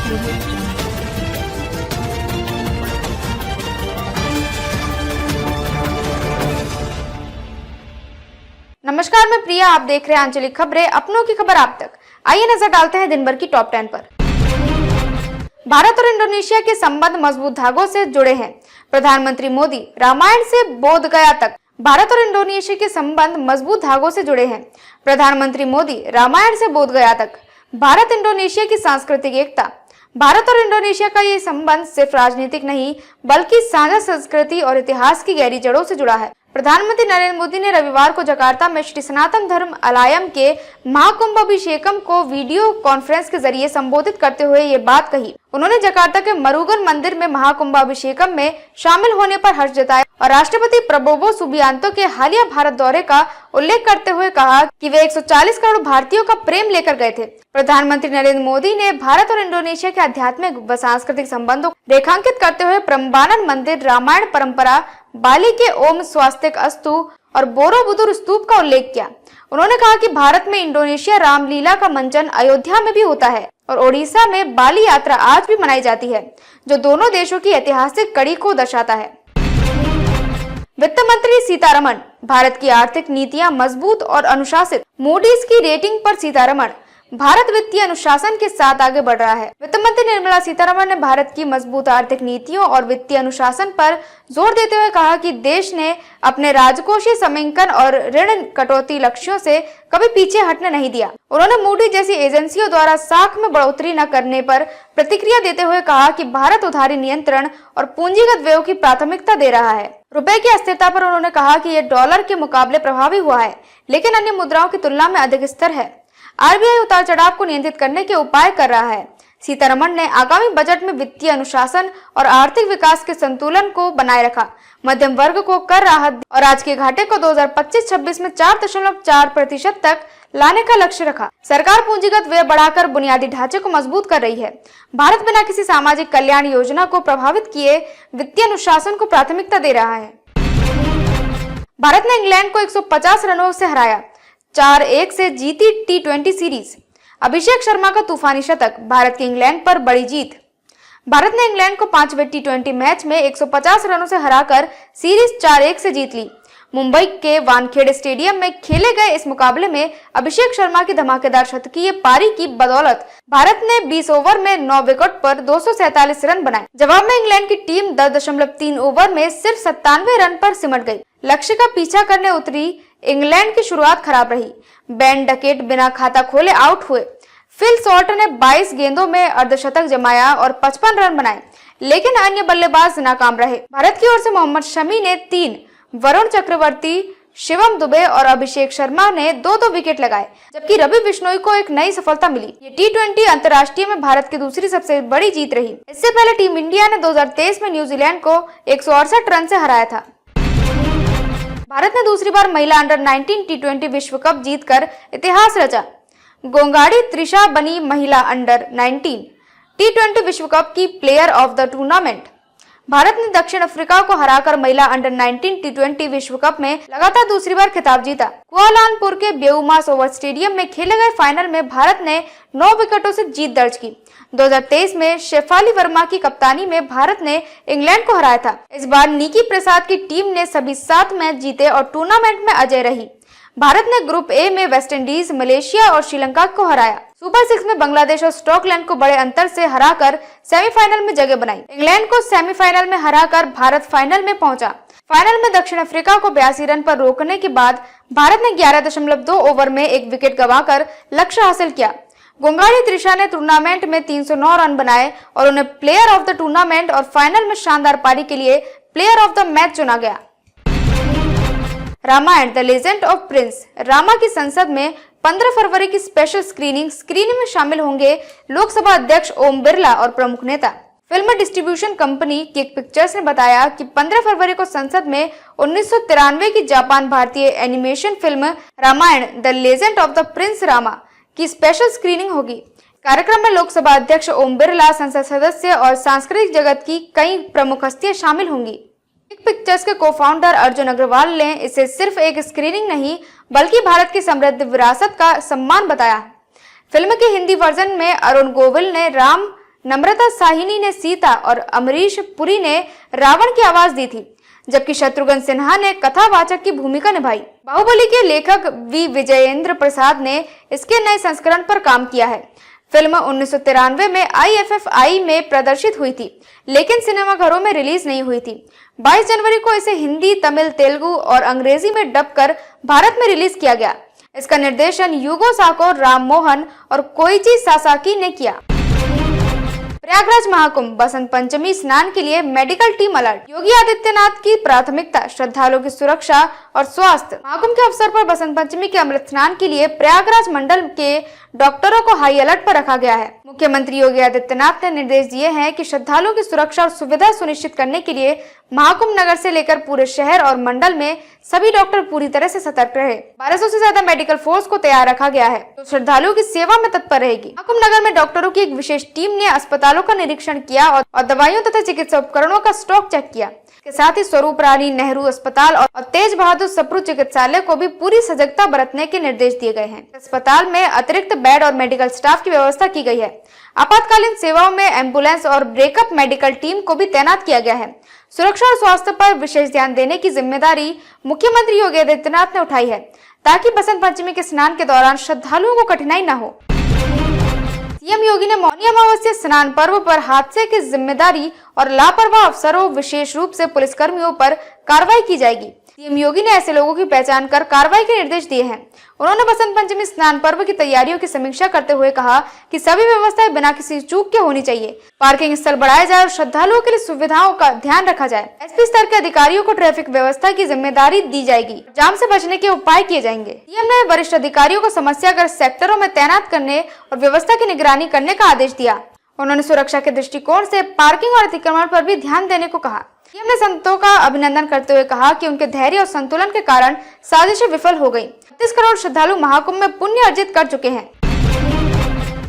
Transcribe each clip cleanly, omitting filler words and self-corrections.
नमस्कार, मैं प्रिया। आप देख रहे हैं आंचलिक खबरें, अपनों की खबर आप तक। आइए नजर डालते हैं दिन भर की टॉप 10 पर। भारत और इंडोनेशिया के संबंध मजबूत धागों से जुड़े हैं। प्रधानमंत्री मोदी रामायण से बोध गया तक। भारत और इंडोनेशिया के संबंध मजबूत धागों से जुड़े हैं। प्रधानमंत्री मोदी रामायण से बोध गया तक। भारत इंडोनेशिया की सांस्कृतिक एकता। भारत और इंडोनेशिया का ये संबंध सिर्फ राजनीतिक नहीं, बल्कि साझा संस्कृति और इतिहास की गहरी जड़ों से जुड़ा है। प्रधानमंत्री नरेंद्र मोदी ने रविवार को जकार्ता में श्री सनातन धर्म आलयम के महाकुंभाभिषेकम को वीडियो कॉन्फ्रेंस के जरिए संबोधित करते हुए ये बात कही। उन्होंने जकार्ता के मरुगन मंदिर में महाकुंभाभिषेकम में शामिल होने पर हर्ष जताया और राष्ट्रपति प्रबोवो सुबियांतो के हालिया भारत दौरे का उल्लेख करते हुए कहा कि वे 140 करोड़ भारतीयों का प्रेम लेकर गए थे। प्रधानमंत्री नरेंद्र मोदी ने भारत और इंडोनेशिया के आध्यात्मिक व सांस्कृतिक संबंधों को रेखांकित करते हुए प्रम्बानन मंदिर, रामायण परंपरा, बाली के ओम स्वास्तिक अस्तु और बोरोबुदुर स्तूप का उल्लेख किया। उन्होंने कहा कि भारत में इंडोनेशिया रामलीला का मंचन अयोध्या में भी होता है और ओडिशा में बाली यात्रा आज भी मनाई जाती है, जो दोनों देशों की ऐतिहासिक कड़ी को दर्शाता है। वित्त मंत्री सीतारमण। भारत की आर्थिक नीतियां मजबूत और अनुशासित। मूडीज की रेटिंग पर सीतारमण। भारत वित्तीय अनुशासन के साथ आगे बढ़ रहा है। वित्त मंत्री निर्मला सीतारमण ने भारत की मजबूत आर्थिक नीतियों और वित्तीय अनुशासन पर जोर देते हुए कहा कि देश ने अपने राजकोषीय समेकन और ऋण कटौती लक्ष्यों से कभी पीछे हटने नहीं दिया। उन्होंने मूडी जैसी एजेंसियों द्वारा साख में बढ़ोतरी न करने पर प्रतिक्रिया देते हुए कहा कि भारत उधारी नियंत्रण और पूंजीगत व्यय की प्राथमिकता दे रहा है। रुपए की अस्थिरता पर उन्होंने कहा कि यह डॉलर के मुकाबले प्रभावी हुआ है, लेकिन अन्य मुद्राओं की तुलना में अधिक स्थिर है। आरबीआई उतार चढ़ाव को नियंत्रित करने के उपाय कर रहा है। सीतारमण ने आगामी बजट में वित्तीय अनुशासन और आर्थिक विकास के संतुलन को बनाए रखा, मध्यम वर्ग को कर राहत और आज के घाटे को 2025-26 में 4.4% तक लाने का लक्ष्य रखा। सरकार पूंजीगत व्यय बढ़ाकर बुनियादी ढांचे को मजबूत कर रही है। भारत बिना किसी सामाजिक कल्याण योजना को प्रभावित किए वित्तीय अनुशासन को प्राथमिकता दे रहा है। भारत ने इंग्लैंड को 150 रनों से हराया, 4-1 से जीती T20 सीरीज। अभिषेक शर्मा का तूफानी शतक। भारत की इंग्लैंड पर बड़ी जीत। भारत ने इंग्लैंड को 5वें T20 मैच में 150 रनों से हराकर सीरीज 4-1 से जीत ली। मुंबई के वानखेड़े स्टेडियम में खेले गए इस मुकाबले में अभिषेक शर्मा की धमाकेदार शतकीय पारी की बदौलत भारत ने 20 ओवर में 9 विकेट पर 247 रन बनाए। जवाब में इंग्लैंड की टीम 10.3 ओवर में सिर्फ 97 रन पर सिमट गई। लक्ष्य का पीछा करने उतरी इंग्लैंड की शुरुआत खराब रही। बेन डकेट बिना खाता खोले आउट हुए। फिल सॉल्ट ने 22 गेंदों में अर्धशतक जमाया और 55 रन बनाए, लेकिन अन्य बल्लेबाज नाकाम रहे। भारत की ओर से मोहम्मद शमी ने 3, वरुण चक्रवर्ती, शिवम दुबे और अभिषेक शर्मा ने 2-2 विकेट लगाए, जबकि रवि बिश्नोई को एक नई सफलता मिली। ये T20 अंतर्राष्ट्रीय में भारत की दूसरी सबसे बड़ी जीत रही। इससे पहले टीम इंडिया ने 2023 में न्यूजीलैंड को 168 रन से हराया था। भारत ने दूसरी बार महिला अंडर 19 T20 विश्व कप जीतकर इतिहास रचा। गोंगाड़ी त्रिशा बनी महिला अंडर 19 T20 विश्व कप की player of the tournament. Bharat ने दक्षिण अफ्रीका को हराकर महिला अंडर 19 T20 विश्व कप में लगातार दूसरी बार खिताब जीता। कुआलालंपुर के बेउमास ओवल स्टेडियम में खेले गए फाइनल में भारत ने 9 विकेटों से जीत दर्ज की। 2023 में शेफाली वर्मा की कप्तानी में भारत ने इंग्लैंड को हराया था। इस बार निकी प्रसाद की टीम ने सभी 7 मैच जीते और टूर्नामेंट में अजय रही। भारत ने ग्रुप ए में वेस्टइंडीज, मलेशिया और श्रीलंका को हराया। सुपर 6 में बांग्लादेश और स्कॉटलैंड को बड़े अंतर से हराकर सेमीफाइनल में जगह बनाई। इंग्लैंड को सेमीफाइनल में हराकर भारत फाइनल में पहुंचा। फाइनल में दक्षिण अफ्रीका को 82 रन पर रोकने के बाद भारत ने 11.2 ओवर में 1 विकेट गंवाकर लक्ष्य हासिल किया। गोंगाड़ी त्रिशा ने टूर्नामेंट में 309 रन बनाए और उन्हें प्लेयर ऑफ द टूर्नामेंट और फाइनल में शानदार पारी के लिए प्लेयर ऑफ द मैच चुना गया। Ramayana the legend of prince. Rama की संसद में 15 फरवरी की स्पेशल स्क्रीनिंग में शामिल होंगे लोकसभा अध्यक्ष ओम बिरला और प्रमुख नेता। Film distribution company kick pictures ने बताया कि 15 फरवरी को संसद में 1993 की जापान भारतीय animation film Ramayana the legend of the prince Rama की स्पेशल स्क्रीनिंग होगी। कार्यक्रम में लोकसभा अध्यक्ष ओम बिरला, संसद सदस्य और सांस्कृतिक जगत की कई प्रमुख हस्तियां शामिल होंगी। किक पिक्चर्स के को-फाउंडर अर्जुन अग्रवाल ने इसे सिर्फ एक स्क्रीनिंग नहीं बल्कि भारत की समृद्ध विरासत का सम्मान बताया। फिल्म के हिंदी वर्जन में अरुण गोविल ने राम नम्रता साहिनी ने सीता और अमरीश पुरी ने रावण की आवाज दी थी, जबकि शत्रुघ्न सिन्हा ने कथावाचक की भूमिका निभाई। बाहुबली के लेखक वी विजयेंद्र प्रसाद ने इसके नए संस्करण पर काम किया है। फिल्म 1993 में IFFI में प्रदर्शित हुई थी, लेकिन सिनेमाघरों में रिलीज नहीं हुई थी। 22 जनवरी को इसे हिंदी, तमिल, तेलुगु और अंग्रेजी में डब कर भारत में रिलीज किया गया। इसका निर्देशन युगो साको राममोहन और कोइची सासाकी ने किया। प्रयागराज महाकुंभ बसंत पंचमी स्नान के लिए medical team alert. Yogi Adityanath की प्राथमिकता श्रद्धालुओं की सुरक्षा और स्वास्थ्य। महाकुंभ के अवसर पर बसंत पंचमी के अमृत स्नान के लिए प्रयागराज मंडल के डॉक्टरों को हाई अलर्ट पर रखा गया है। मुख्यमंत्री योगी आदित्यनाथ ने निर्देश दिए हैं कि श्रद्धालुओं की सुरक्षा और सुविधा सुनिश्चित करने के लिए महाकुंभ नगर से लेकर पूरे शहर और मंडल में सभी डॉक्टर पूरी तरह से सतर्क रहे। 1200 से ज्यादा मेडिकल फोर्स को तैयार रखा गया है, तो श्रद्धालुओं की सेवा में तत्पर रहेगी। महाकुंभ नगर में डॉक्टरों की एक विशेष टीम ने अस्पतालों का निरीक्षण किया और दवाइयों तथा चिकित्सा उपकरणों का स्टॉक चेक किया। इसके साथ ही स्वरूप रानी नेहरू अस्पताल और तेज बहादुर सप्रू चिकित्सालय को भी पूरी सजगता बरतने के निर्देश दिए गए हैं। अस्पताल में अतिरिक्त बेड और मेडिकल स्टाफ की व्यवस्था की गई है। आपातकालीन सेवाओं में एम्बुलेंस और ब्रेकअप मेडिकल टीम को भी तैनात किया गया है। सुरक्षा और स्वास्थ्य पर विशेष ध्यान देने की जिम्मेदारी मुख्यमंत्री योगी आदित्यनाथ ने उठाई है, ताकि बसंत पंचमी के स्नान के दौरान श्रद्धालुओं को कठिनाई न हो। सीएम योगी ने मौनी अमावस्या स्नान पर्व पर हादसे की जिम्मेदारी और लापरवाह अफसरों, विशेष रूप से पुलिसकर्मियों पर कार्रवाई की जाएगी। सीएम योगी ने ऐसे लोगों की पहचान कर कार्रवाई के निर्देश दिए हैं। उन्होंने बसंत पंचमी स्नान पर्व की तैयारियों की समीक्षा करते हुए कहा कि सभी व्यवस्थाएं बिना किसी चूक के होनी चाहिए। पार्किंग स्थल बढ़ाया जाए और श्रद्धालुओं के लिए सुविधाओं का ध्यान रखा जाए। एसपी स्तर के अधिकारियों को ट्रैफिक व्यवस्था की जिम्मेदारी दी जाएगी। जाम से बचने के उपाय किए जाएंगे। सीएम ने वरिष्ठ अधिकारियों को समस्याग्रस्त सेक्टरों में तैनात करने और व्यवस्था की निगरानी करने का आदेश दिया। उन्होंने सुरक्षा के दृष्टिकोण से पार्किंग और अतिक्रमण पर भी ध्यान देने को कहा। सीएम ने संतों का अभिनंदन करते हुए कहा कि उनके धैर्य और संतुलन के कारण साजिशें विफल हो गयी। 36 करोड़ श्रद्धालु महाकुंभ में पुण्य अर्जित कर चुके हैं।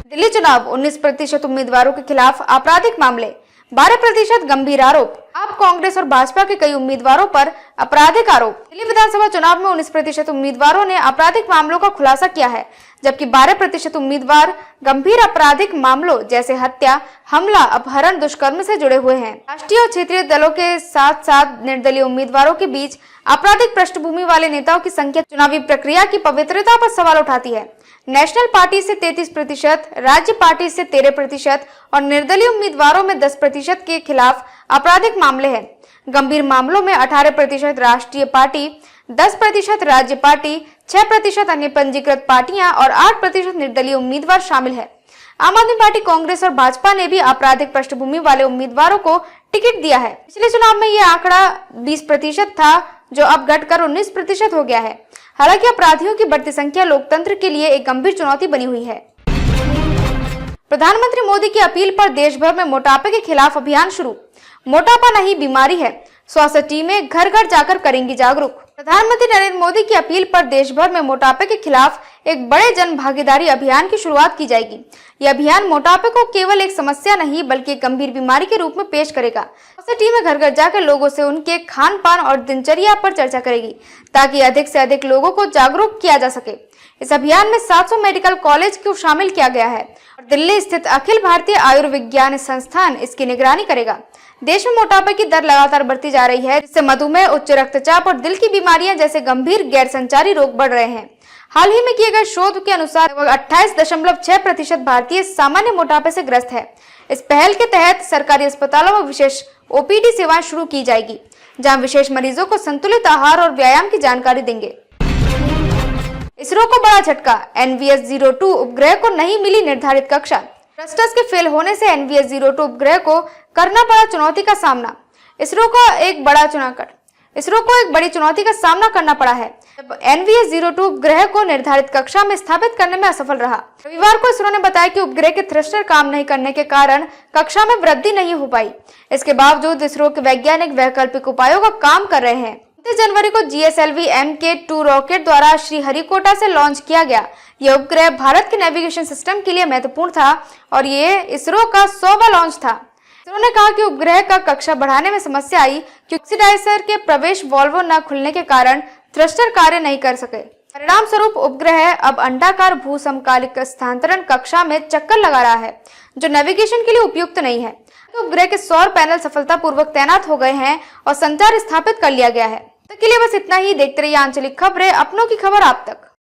दिल्ली चुनाव 19% उम्मीदवारों के खिलाफ आपराधिक मामले, 12% गंभीर आरोप। आप कांग्रेस और भाजपा के कई उम्मीदवारों पर आपराधिक आरोप। दिल्ली विधानसभा चुनाव में 19% उम्मीदवारों ने आपराधिक मामलों का खुलासा किया है, जबकि 12% उम्मीदवार गंभीर आपराधिक मामलों जैसे हत्या, हमला, अपहरण, दुष्कर्म से जुड़े हुए हैं। राष्ट्रीय और क्षेत्रीय दलों के साथ साथ निर्दलीय उम्मीदवारों के बीच आपराधिक पृष्ठभूमि वाले नेताओं की संख्या चुनावी प्रक्रिया की पवित्रता पर सवाल उठाती है। नेशनल पार्टी से 33%, राज्य पार्टी से 13% और निर्दलीय उम्मीदवारों में 10% के खिलाफ आपराधिक मामले हैं। गंभीर मामलों में 18% राष्ट्रीय पार्टी, 10% राज्य पार्टी, 6% अन्य पंजीकृत पार्टियां और 8% निर्दलीय उम्मीदवार शामिल है। आम आदमी पार्टी, कांग्रेस और भाजपा ने भी आपराधिक पृष्ठभूमि वाले उम्मीदवारों को टिकट दिया है। पिछले चुनाव में यह आंकड़ा 20% था, जो अब घटकर 19% हो गया है। हालांकि अपराधियों की बढ़ती संख्या लोकतंत्र के लिए एक गंभीर चुनौती बनी हुई है। प्रधानमंत्री मोदी की अपील पर देश भर में मोटापे के खिलाफ अभियान शुरू। मोटापा नहीं बीमारी है, स्वास्थ्य टीमें घर घर जाकर करेंगी जागरूक। प्रधानमंत्री नरेंद्र मोदी की अपील पर देश भर में मोटापे के खिलाफ एक बड़े जन भागीदारी अभियान की शुरुआत की जाएगी। यह अभियान मोटापे को केवल एक समस्या नहीं बल्कि एक गंभीर बीमारी के रूप में पेश करेगा। स्वास्थ्य टीमें घर घर जाकर लोगों से उनके खान पान और दिनचर्या पर चर्चा करेगी, ताकि अधिक से अधिक लोगों को जागरूक किया जा सके। इस अभियान में 700 मेडिकल कॉलेज को शामिल किया गया है और दिल्ली स्थित अखिल भारतीय आयुर्विज्ञान संस्थान इसकी निगरानी करेगा। देश में मोटापे की दर लगातार बढ़ती जा रही है, जिससे मधुमेह, उच्च रक्तचाप और दिल की बीमारियां जैसे गंभीर गैर संचारी रोग बढ़ रहे हैं। हाल ही में किए गए शोध के अनुसार 28.6% भारतीय सामान्य मोटापे से ग्रस्त है। इस पहल के तहत सरकारी अस्पतालों में विशेष OPD सेवाएं शुरू की जाएगी, जहां विशेष मरीजों को संतुलित आहार और व्यायाम की जानकारी देंगे। इसरो को बड़ा झटका, NVS-02 उपग्रह को नहीं मिली निर्धारित कक्षा। थ्रस्टर्स के फेल होने से NVS-02 उपग्रह को करना पड़ा चुनौती का सामना। इसरो को एक बड़ी चुनौती का सामना करना पड़ा है, जब NVS-02 उपग्रह को निर्धारित कक्षा में स्थापित करने में असफल रहा। रविवार को इसरो ने बताया कि उपग्रह के थ्रस्टर काम नहीं करने के कारण कक्षा में वृद्धि नहीं हो पाई। इसके बावजूद इसरो के वैज्ञानिक वैकल्पिक उपायों का काम कर रहे हैं। 29 जनवरी को GSLV MK2 रॉकेट द्वारा श्रीहरिकोटा से लॉन्च किया गया। यह उपग्रह भारत के नेविगेशन सिस्टम के लिए महत्वपूर्ण था और ये इसरो का 100वां लॉन्च था। इसरो ने कहा कि उपग्रह का कक्षा बढ़ाने में समस्या आई क्योंकि ऑक्सीडाइजर के प्रवेश वाल्व न खुलने के कारण थ्रस्टर कार्य नहीं कर सके। परिणाम स्वरूप उपग्रह अब अंडाकार भू समकालिक स्थानांतरण कक्षा में चक्कर लगा रहा है, जो नेविगेशन के लिए उपयुक्त नहीं है। उपग्रह के सौर पैनल सफलतापूर्वक तैनात हो गए हैं और संचार स्थापित कर लिया गया है। तो के लिए बस इतना ही। देखते रहिए आंचलिक खबरें, अपनों की खबर आप तक।